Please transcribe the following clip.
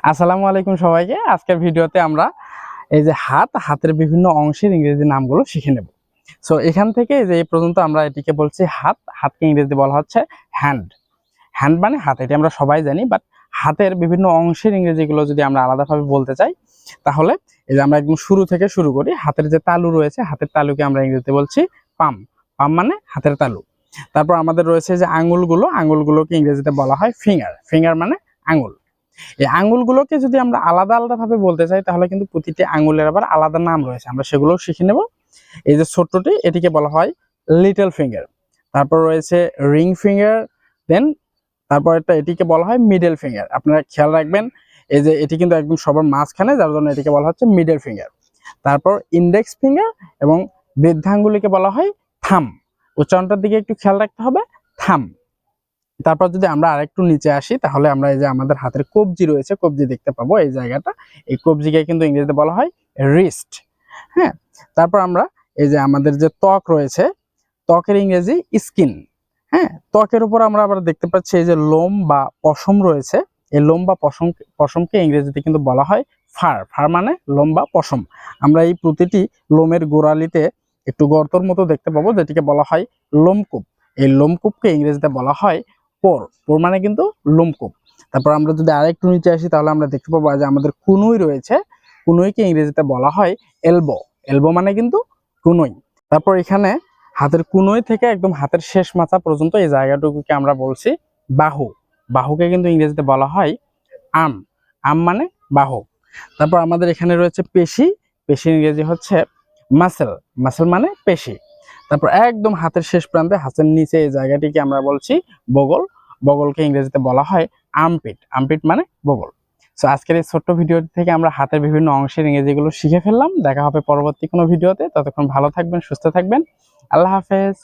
আসসালামু আলাইকুম সবাইকে। আজকের ভিডিওতে আমরা এই যে হাতের বিভিন্ন অংশের ইংরেজি নামগুলো শিখে নেব। সো এখান থেকে যে এই পর্যন্ত আমরা এটিকে বলছি হাতকে ইংরেজিতে বলা হচ্ছে হ্যান্ড। হ্যান্ড মানে হাত, এটি আমরা সবাই জানি, বাট হাতের বিভিন্ন অংশের ইংরেজিগুলো যদি আমরা আলাদাভাবে বলতে চাই তাহলে এই যে আমরা একদম শুরু থেকে শুরু করি। হাতের যে তালু রয়েছে, হাতের তালুকে আমরা ইংরেজিতে বলছি পাম। পাম মানে হাতের তালু। তারপর আমাদের রয়েছে যে আঙুলগুলোকে ইংরেজিতে বলা হয় ফিঙ্গার। ফিঙ্গার মানে আঙুল। এই আঙুলগুলোকে যদি আমরা আলাদা আলাদা ভাবে বলতে চাই তাহলে কিন্তু প্রতিটি আঙুলের আবার আলাদা নাম রয়েছে, আমরা সেগুলোও শিখে নেব। এই যে ছোট্টটি, এটিকে বলা হয় লিটল ফিঙ্গার। তারপর রয়েছে রিং ফিঙ্গার, দেন তারপর এটিকে বলা হয় মিডল ফিঙ্গার। আপনারা খেয়াল রাখবেন, এই যে এটি কিন্তু একদম সবার মাঝখানে, যার জন্য এটিকে বলা হচ্ছে মিডল ফিঙ্গার। তারপর ইন্ডেক্স ফিঙ্গার এবং বৃদ্ধাঙ্গুলিকে বলা হয় থাম। উচ্চারণটার দিকে একটু খেয়াল রাখতে হবে, থাম। তারপর যদি আমরা আরেকটু নিচে আসি তাহলে আমরা এই যে আমাদের হাতের কবজি রয়েছে, কবজি দেখতে পাবো এই জায়গাটা, এই কবজিকে কিন্তু ইংরেজিতে বলা হয় রিস্ট। হ্যাঁ, তারপর আমরা এই যে আমাদের যে ত্বক রয়েছে, ত্বকের ইংরেজি স্কিন। হ্যাঁ, ত্বকের উপর আমরা আবার দেখতে পাচ্ছি এই যে লোম বা পশম রয়েছে, এই লোম বা পশমকে ইংরেজিতে কিন্তু বলা হয় ফার। ফার মানে লোম বা পশম। আমরা এই প্রতিটি লোমের গোড়ালিতে একটু গর্তর মতো দেখতে পাবো, যেটিকে বলা হয় লোমকূপ। এই লোমকূপকে ইংরেজিতে বলা হয় পোর। পোর মানে কিন্তু লোমকূপ। তারপর আমরা যদি আরেকটু নিচে আসি তাহলে আমরা দেখতে পাবো যে আমাদের কুনুই রয়েছে, কুনুইকে ইংরেজিতে বলা হয় এলবো। এলবো মানে কিন্তু কুনুই। তারপর এখানে হাতের কুনুই থেকে একদম হাতের শেষ মাথা পর্যন্ত এই জায়গাটুকুকে আমরা বলছি বাহু। বাহুকে কিন্তু ইংরেজিতে বলা হয় আর্ম। আর্ম মানে বাহু। তারপর আমাদের এখানে রয়েছে পেশি। পেশির ইংরেজি হচ্ছে মাসেল। মাসেল মানে পেশি। তারপর একদম হাতের শেষ প্রান্তে, হাতের নিচে এই জায়গাটিকে আমরা বলছি বগল। বগলকে ইংরেজিতে বলা হয় আর্মপিট। আর্মপিট মানে বগল। সো আজকের এই ছোট্ট ভিডিওটি থেকে আমরা হাতের বিভিন্ন অংশের ইংরেজিগুলো শিখে ফেললাম। দেখা হবে পরবর্তী কোনো ভিডিওতে। ততক্ষণ ভালো থাকবেন, সুস্থ থাকবেন। আল্লাহ হাফেজ।